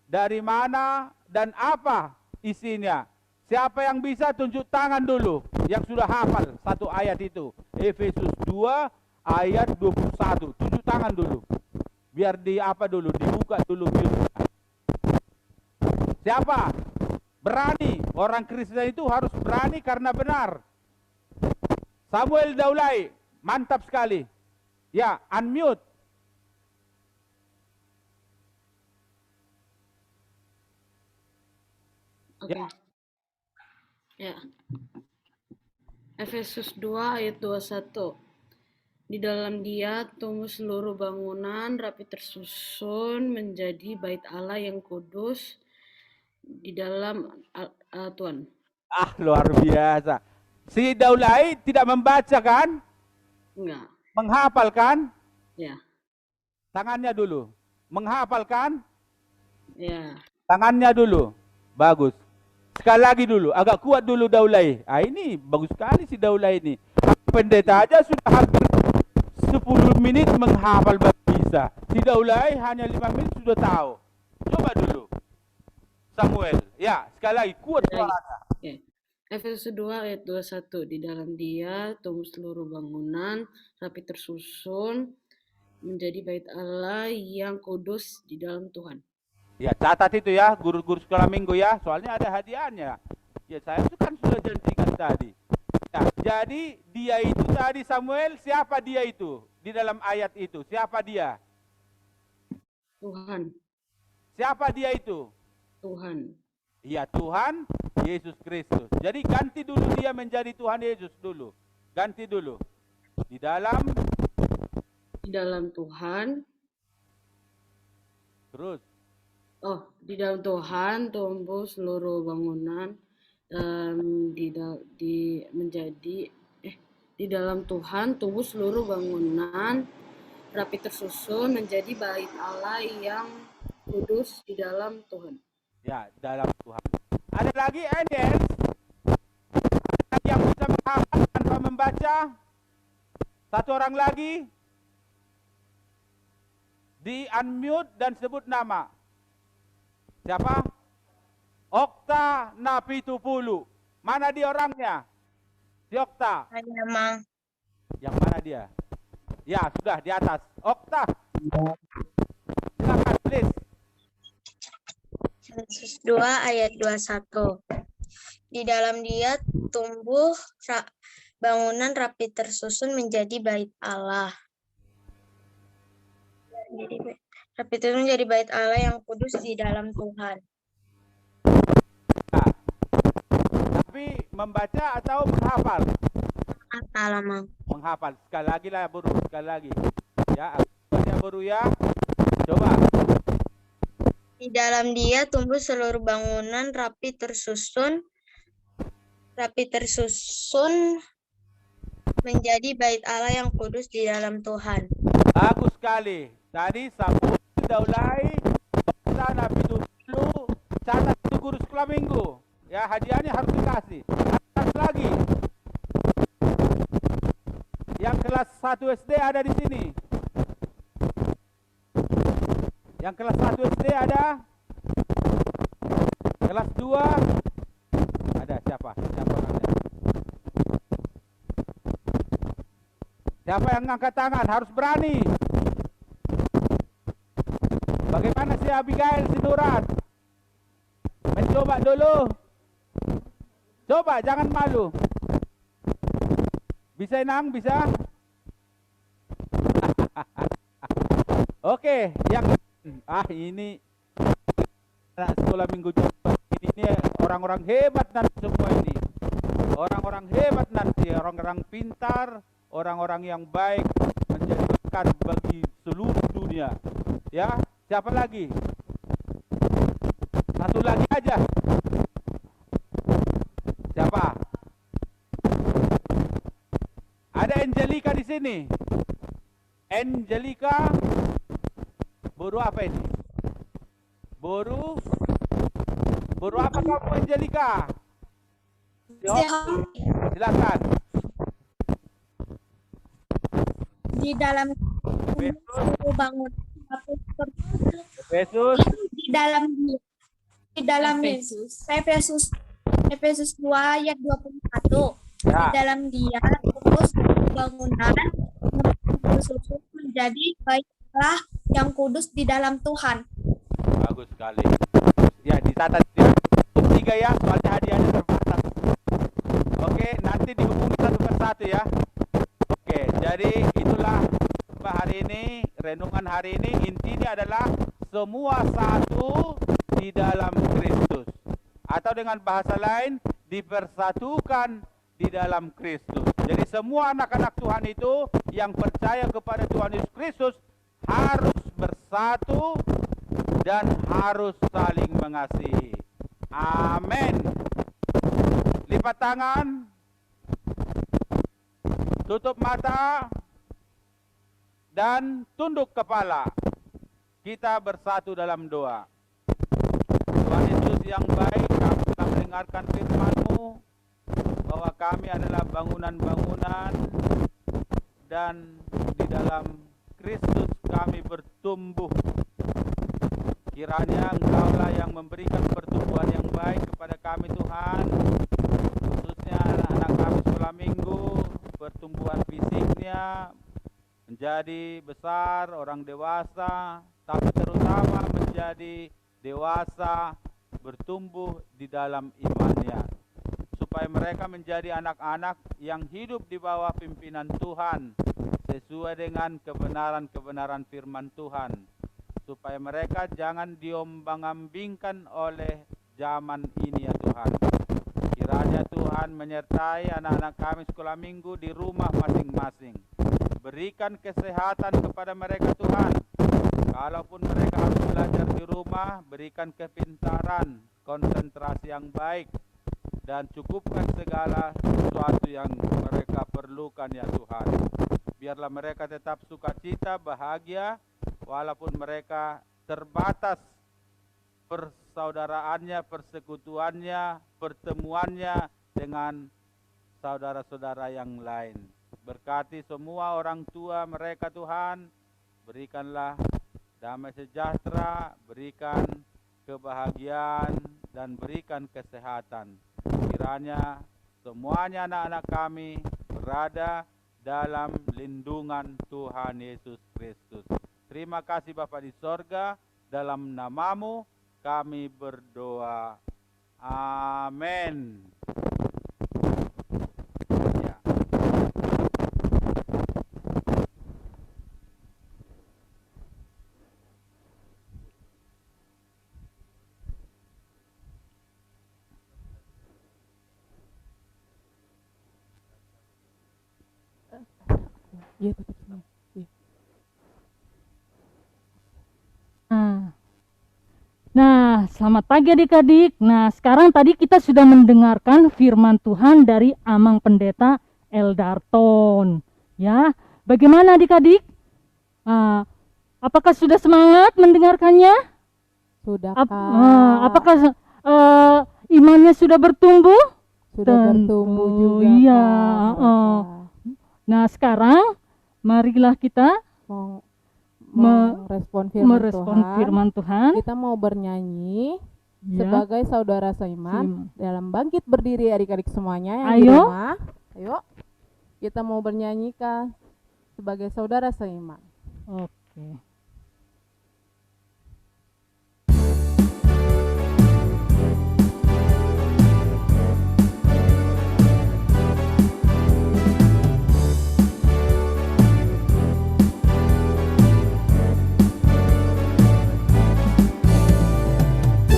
Dari mana dan apa isinya? Siapa yang bisa tunjuk tangan dulu yang sudah hafal satu ayat itu? Efesus 2 ayat 21. Tunjuk tangan dulu. Biar dibuka dulu Bibelnya. Siapa? Berani. Orang Kristen itu harus berani karena benar. Samuel Daulay, mantap sekali. Ya, unmute. Oke. Ya. Efesus 2 ayat 21. Di dalam Dia tumbuh seluruh bangunan rapi tersusun menjadi bait Allah yang kudus di dalam Tuhan. Luar biasa. Si Daulay tidak membaca kan? Enggak. Menghafal kan? Ya. Tangannya dulu. Menghafal kan? Ya. Tangannya dulu. Bagus. Sekali lagi dulu. Agak kuat dulu Daulay. Ini bagus sekali si Daulay ini. Pendeta aja sudah hampir 10 menit menghafal bisa. Si Daulay hanya 5 menit sudah tahu. Coba dulu. Samuel. Ya, sekali lagi kuat suaranya. Okay. Efesus 2 ayat 21. Di dalam Dia tumbuh seluruh bangunan rapi tersusun menjadi bait Allah yang kudus di dalam Tuhan. Ya, catat itu ya, guru-guru sekolah minggu ya. Soalnya ada hadiahnya. Ya, saya itu kan sudah janjikan tadi. Ya, jadi dia itu tadi Samuel, siapa dia itu? Di dalam ayat itu, siapa dia? Tuhan. Siapa dia itu? Tuhan. Iya, Tuhan Yesus Kristus. Jadi ganti dulu dia menjadi Tuhan Yesus dulu. Ganti dulu. Di dalam Tuhan. Terus. Di dalam Tuhan tumbuh seluruh bangunan di dalam Tuhan tumbuh seluruh bangunan rapi tersusun menjadi bait Allah yang kudus di dalam Tuhan. Ya, dalam Tuhan. Ada lagi Daniel? Ada yang bisa menghafal tanpa membaca? Satu orang lagi? Di unmute dan sebut nama. Siapa? Okta Napitupulu. Mana dia orangnya? Si Okta. Ada, Mang. Yang mana dia? Ya, sudah di atas. Okta. Silakan, please. Efesus 2 ayat 21. Di dalam Dia tumbuh bangunan rapi tersusun menjadi bait Allah. Rapi tersusun menjadi bait Allah yang kudus di dalam Tuhan. Nah, tapi membaca atau menghafal? Hafal, Mang. Menghafal. Sekali lagi lah, Buru. Sekali lagi. Ya, Buru ya. Coba. Di dalam Dia tumbuh seluruh bangunan rapi tersusun menjadi bait Allah yang kudus di dalam Tuhan. Bagus sekali. Tadi Samuel Daulay, Okta Napitupulu, catat itu guru sekolah minggu. Ya, hadiahnya harus dikasih. Atas lagi. Yang kelas 1 SD ada di sini. Yang kelas 1 SD ada. Kelas 2 ada siapa? Siapa orangnya? Siapa yang ngangkat tangan? Harus berani. Bagaimana si Abigail Sinurat? Mencoba dulu. Coba, jangan malu. Bisa Nang? Bisa? Oke, yang ini anak sekolah minggu juga. Ini orang-orang hebat nanti semua ini. Orang-orang hebat nanti, orang-orang pintar, orang-orang yang baik menjadi dinyatakan bagi seluruh dunia. Ya, siapa lagi? Satu lagi aja. Siapa? Ada Angelika di sini. Angelika, boru apa ini? Boru apa kamu, Angelika? Silakan. Di dalam Efesus, bangun Efesus, di dalam Efesus 2 ayat 21. Di ya. dalam Dia terus bangunan tersusun menjadi bait Allah yang kudus di dalam Tuhan. Bagus sekali. Ya, dicatat ya. 3 ya, soalnya hadiahnya terbatas. Oke, nanti dihubungi satu persatu ya. Oke, jadi itulah hari ini, renungan hari ini intinya adalah semua satu di dalam Kristus. Atau dengan bahasa lain, dipersatukan di dalam Kristus. Jadi semua anak-anak Tuhan itu yang percaya kepada Tuhan Yesus Kristus harus bersatu dan harus saling mengasihi. Amin. Lipat tangan, tutup mata, dan tunduk kepala. Kita bersatu dalam doa. Tuhan Yesus yang baik, kami telah mendengarkan firman-Mu bahwa kami adalah bangunan-bangunan dan di dalam Kristus kami bertumbuh. Kiranya Engkau-lah yang memberikan pertumbuhan yang baik kepada kami Tuhan, khususnya anak-anak kami sekolah minggu, pertumbuhan fisiknya menjadi besar, orang dewasa, tapi terutama menjadi dewasa, bertumbuh di dalam imannya, supaya mereka menjadi anak-anak yang hidup di bawah pimpinan Tuhan, sesuai dengan kebenaran-kebenaran firman Tuhan, supaya mereka jangan diombang-ambingkan oleh zaman ini ya Tuhan. Kiranya Tuhan menyertai anak-anak kami sekolah minggu di rumah masing-masing. Berikan kesehatan kepada mereka Tuhan. Kalaupun mereka harus belajar di rumah, berikan kepintaran, konsentrasi yang baik, dan cukupkan segala sesuatu yang mereka perlukan ya Tuhan. Biarlah mereka tetap sukacita, bahagia, walaupun mereka terbatas persaudaraannya, persekutuannya, pertemuannya dengan saudara-saudara yang lain. Berkati semua orang tua mereka Tuhan, berikanlah damai sejahtera, berikan kebahagiaan, dan berikan kesehatan. Kiranya semuanya anak-anak kami berada dalam lindungan Tuhan Yesus Kristus. Terima kasih Bapa di sorga, dalam nama-Mu kami berdoa. Amin. Ya. Iya, tutup semua. Iya. Nah, selamat pagi adik-adik. Nah, sekarang tadi kita sudah mendengarkan firman Tuhan dari Amang Pendeta Eldarton. Ya, bagaimana adik-adik? Apakah sudah semangat mendengarkannya? Sudah, Kak. Apakah imannya sudah bertumbuh? Sudah bertumbuh juga, Iya. Kak. Nah, sekarang marilah kita merespon firman Tuhan. Kita mau bernyanyi Ya. sebagai saudara seiman dalam bangkit berdiri adik-adik semuanya yang di Ayo. rumah. Ayo. Kita mau bernyanyi Kak sebagai saudara seiman. Oke.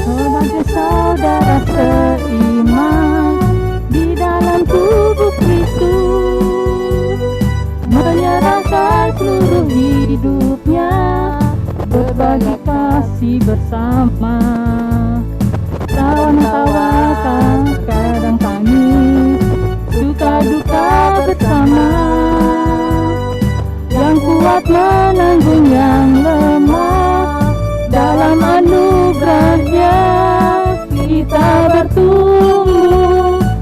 Sebagai saudara seiman di dalam tubuh Kristus, menyerahkan seluruh hidup bersama. Tawa-tawa kadang tangis, suka duka bersama. Yang kuat menanggung yang lemah, dalam anugerahnya kita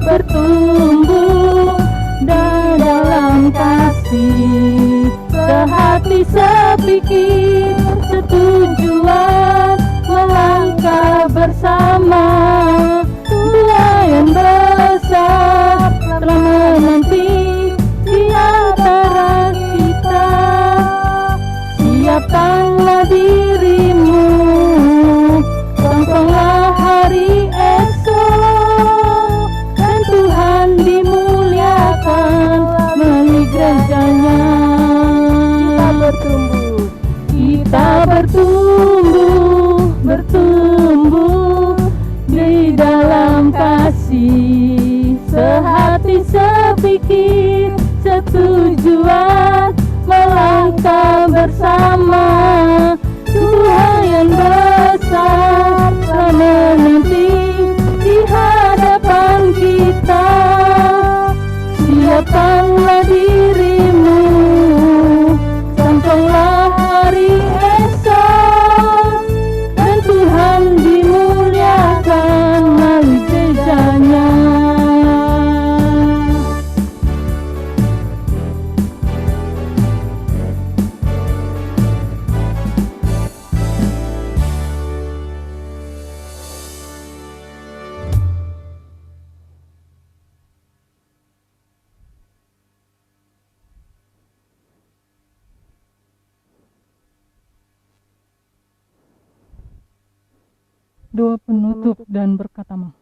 bertumbuh dan dalam kasih, sehati sepikir setujuan, melangkah bersama. Tuhan yang besar telah menanti di antara kita. Siapkanlah dirimu, songkonglah hari esok, dan Tuhan dimuliakan melalui gerejanya. Kita bertumbuh di dalam kasih, sehati sepikir setujuan, melangkah bersama. Tuhan yang besar telah menanti di hadapan kita. Siapkanlah dirimu, songkonglah hari esok, dan Tuhan dimuliakan melalui gerejanya. Doa penutup dan berkatama.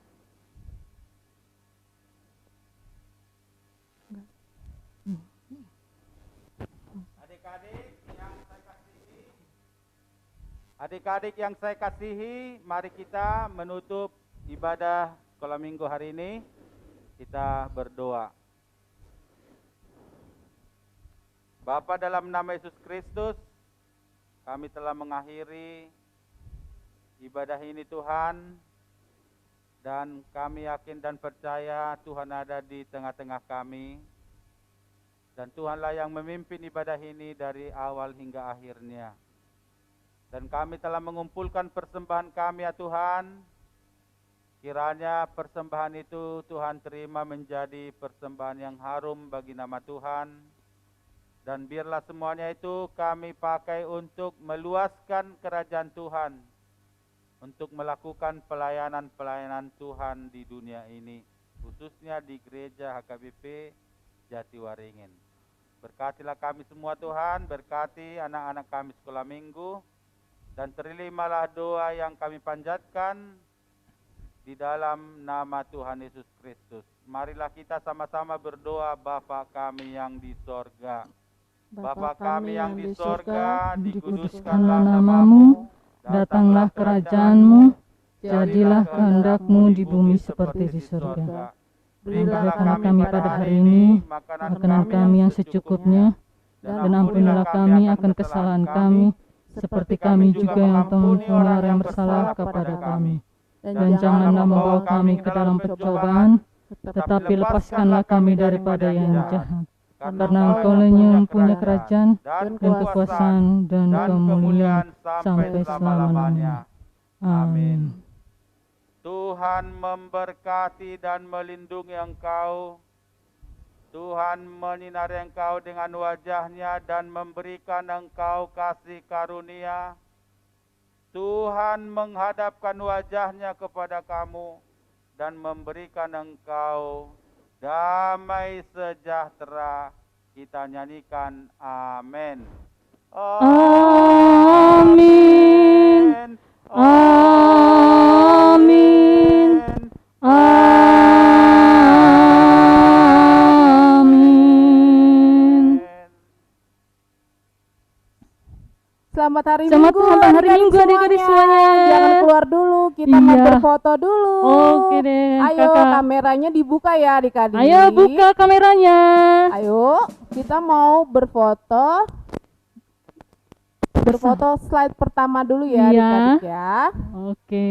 Adik-adik yang saya kasihi, mari kita menutup ibadah sekolah minggu hari ini. Kita berdoa. Bapa, dalam nama Yesus Kristus, kami telah mengakhiri ibadah ini Tuhan, dan kami yakin dan percaya Tuhan ada di tengah-tengah kami, dan Tuhanlah yang memimpin ibadah ini dari awal hingga akhirnya. Dan kami telah mengumpulkan persembahan kami ya Tuhan. Kiranya persembahan itu Tuhan terima menjadi persembahan yang harum bagi nama Tuhan. Dan biarlah semuanya itu kami pakai untuk meluaskan kerajaan Tuhan, untuk melakukan pelayanan-pelayanan Tuhan di dunia ini, khususnya di gereja HKBP Jatiwaringin. Berkatilah kami semua Tuhan, berkati anak-anak kami sekolah minggu, dan terimalah doa yang kami panjatkan di dalam nama Tuhan Yesus Kristus. Marilah kita sama-sama berdoa. Bapa kami yang di sorga, Bapa kami yang di sorga, dikuduskanlah namamu, datanglah kerajaanmu, jadilah kehendak-Mu di bumi seperti di surga. Berikanlah kami pada hari ini makanan kami yang secukupnya, dan ampunilah kami akan kesalahan kami, seperti kami juga yang telah mengampuni yang bersalah kepada kami. Dan janganlah membawa kami ke dalam pencobaan, tetapi lepaskanlah kami daripada yang jahat. Karena Engkau yang mempunyai kerajaan dan kekuasaan dan kemuliaan sampai selama-lamanya. Amin. Tuhan memberkati dan melindungi engkau. Tuhan menyinari engkau dengan wajah-Nya dan memberikan engkau kasih karunia. Tuhan menghadapkan wajah-Nya kepada kamu dan memberikan engkau damai sejahtera. Kita nyanyikan amin. Amin. Amin. Amin. Selamat hari Selamat Minggu, hari Minggu adik-adik semuanya. Jangan keluar dulu, kita mau berfoto dulu. Oke deh, Ayo Kakak. kameranya dibuka ya adik-adik. Ayo buka kameranya. Ayo, kita mau berfoto berfoto slide pertama dulu ya Iya. adik-adik ya. Oke.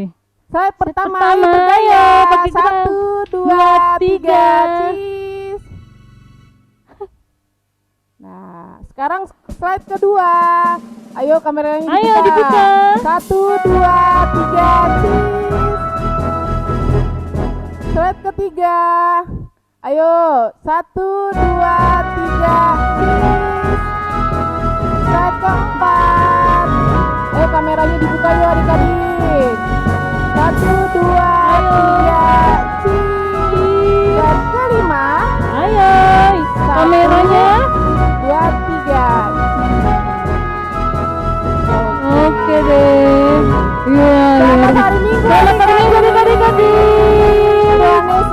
Slide pertama, ayo pertama, bergaya. ayo, bagi kita. 1, 2, Dua, 3, tiga. cheese. Nah, sekarang slide kedua. Ayo kameranya Ayo dibuka. 1, 2, 3, cheese. Slide ketiga. Ayo, 1, 2, 3, cheese. Slide keempat. Ayo kameranya dibuka yuk adik-adik. 1, 2, 3, cheese. Dan kelima. Ayo, kameranya. 2, 3. Oke deh. Iya, Selamat hari Minggu. Selamat hari Minggu adik-adik. Tuhan Yesus